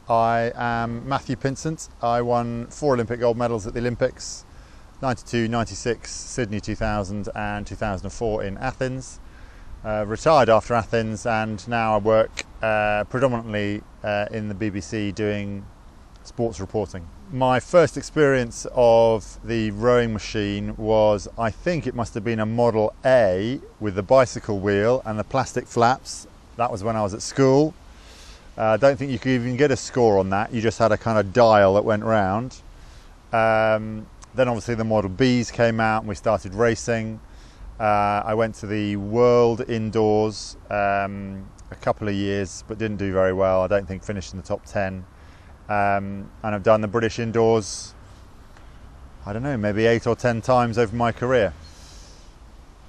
I am Matthew Pinsent. I won 4 Olympic gold medals at the Olympics, 92, 96, Sydney 2000 and 2004 in Athens. Retired after Athens, and now I work predominantly in the BBC doing sports reporting. My first experience of the rowing machine was, I think it must have been a Model A with the bicycle wheel and the plastic flaps. That was when I was at school. I don't think you could even get a score on that. You just had a kind of dial that went round. Then obviously the Model Bs came out and we started racing. I went to the World Indoors a couple of years, but didn't do very well. I don't think finished in the top 10. And I've done the British Indoors, I don't know, maybe 8 or 10 times over my career.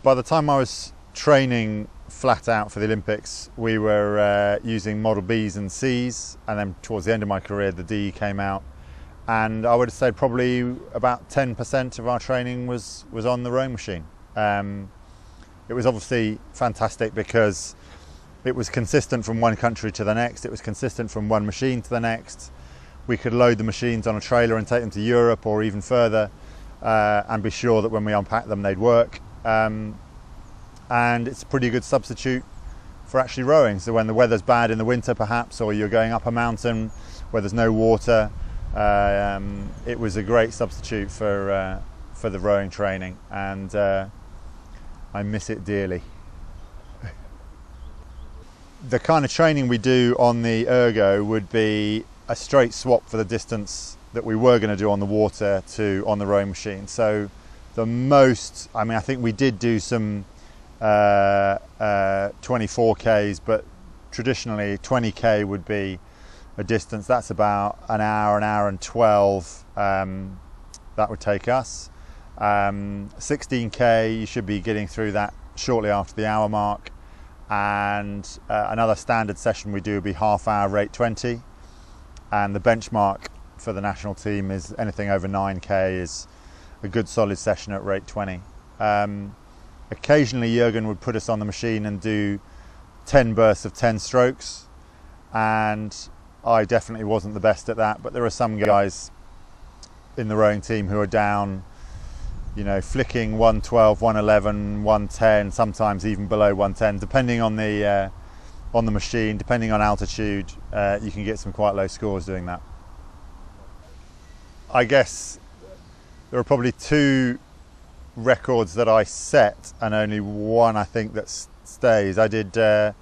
By the time I was training flat out for the Olympics, we were using Model Bs and Cs, and then towards the end of my career the D came out, and I would have said probably about 10% of our training was on the rowing machine. It was obviously fantastic because it was consistent from one country to the next, it was consistent from one machine to the next. We could load the machines on a trailer and take them to Europe or even further, and be sure that when we unpacked them they'd work. And it's a pretty good substitute for actually rowing. So when the weather's bad in the winter perhaps, or you're going up a mountain where there's no water, it was a great substitute for the rowing training, and I miss it dearly. The kind of training we do on the ergo would be a straight swap for the distance that we were going to do on the water to on the rowing machine. So the most, I mean, I think we did do some 24Ks, but traditionally 20K would be a distance. That's about an hour and 12 that would take us. 16K, you should be getting through that shortly after the hour mark, and another standard session we do would be half-hour rate 20, and the benchmark for the national team is anything over 9K is a good solid session at rate 20. Occasionally Jürgen would put us on the machine and do 10 bursts of 10 strokes, and I definitely wasn't the best at that, but there are some guys in the rowing team who are down, you know, flicking 112, 111, 110, sometimes even below 110, depending on the machine, depending on altitude. You can get some quite low scores doing that. I guess there are probably 2 records that I set, and only one I think that stays. I did over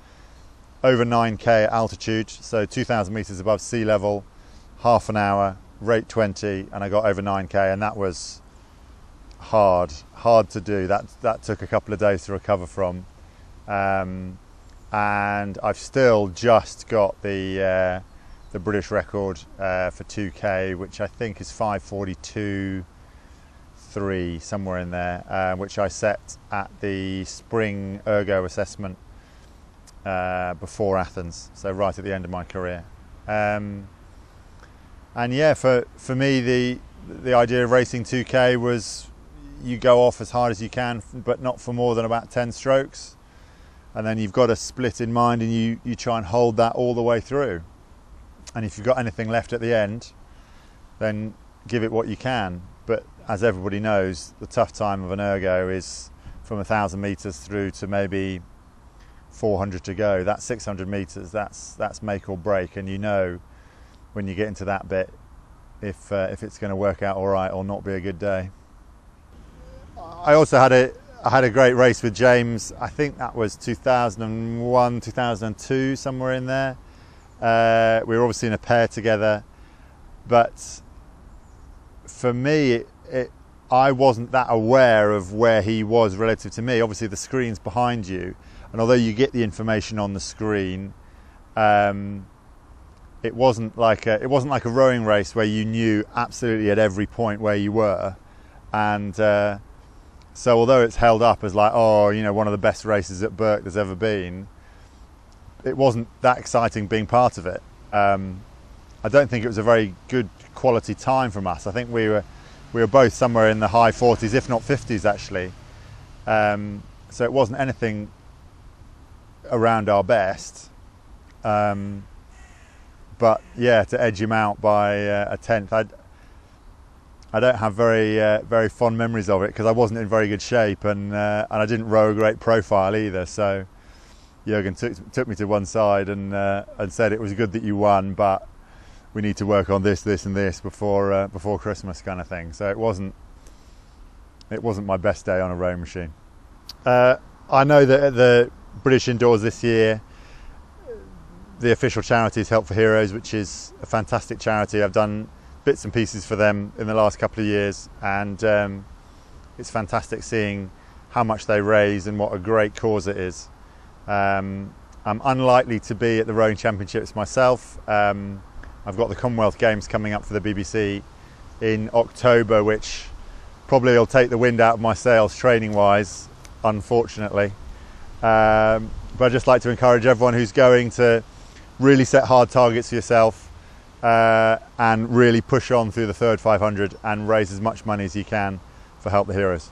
9K altitude, so 2,000 meters above sea level, half an hour, rate 20, and I got over 9K, and that was hard to do. That took a couple of days to recover from, and I've still just got the British record for 2K, which I think is 5:42.3, somewhere in there, which I set at the spring ergo assessment before Athens, so right at the end of my career. And yeah, for me the idea of racing 2K was you go off as hard as you can, but not for more than about 10 strokes, and then you've got a split in mind, and you try and hold that all the way through, and if you've got anything left at the end, then give it what you can. But as everybody knows, the tough time of an ergo is from 1,000 meters through to maybe 400 to go. That's 600 meters, that's make or break, and you know when you get into that bit if it's going to work out all right or not be a good day. I also had a great race with James. I think that was 2001, 2002, somewhere in there. We were obviously in a pair together, but for me, I wasn't that aware of where he was relative to me. Obviously the screen's behind you, and although you get the information on the screen, it wasn't like a rowing race where you knew absolutely at every point where you were, and so although it's held up as like, oh, you know, one of the best races at BIRC there's ever been, it wasn't that exciting being part of it. I don't think it was a very good quality time from us. I think we were both somewhere in the high 40s, if not 50s actually. So it wasn't anything around our best. but yeah, to edge him out by a tenth, I don't have very fond memories of it, because I wasn't in very good shape, and I didn't row a great profile either. So Jürgen took me to one side and said it was good that you won, but we need to work on this and this before Christmas, kind of thing. So it wasn't my best day on a rowing machine. I know that at the British Indoors this year, the official charity is Help for Heroes, which is a fantastic charity. I've done bits and pieces for them in the last couple of years, and it's fantastic seeing how much they raise and what a great cause it is. I'm unlikely to be at the rowing championships myself. I've got the Commonwealth Games coming up for the BBC in October, which probably will take the wind out of my sails training wise, unfortunately. But I'd just like to encourage everyone who's going to really set hard targets for yourself, and really push on through the third 500 and raise as much money as you can for Help the Heroes.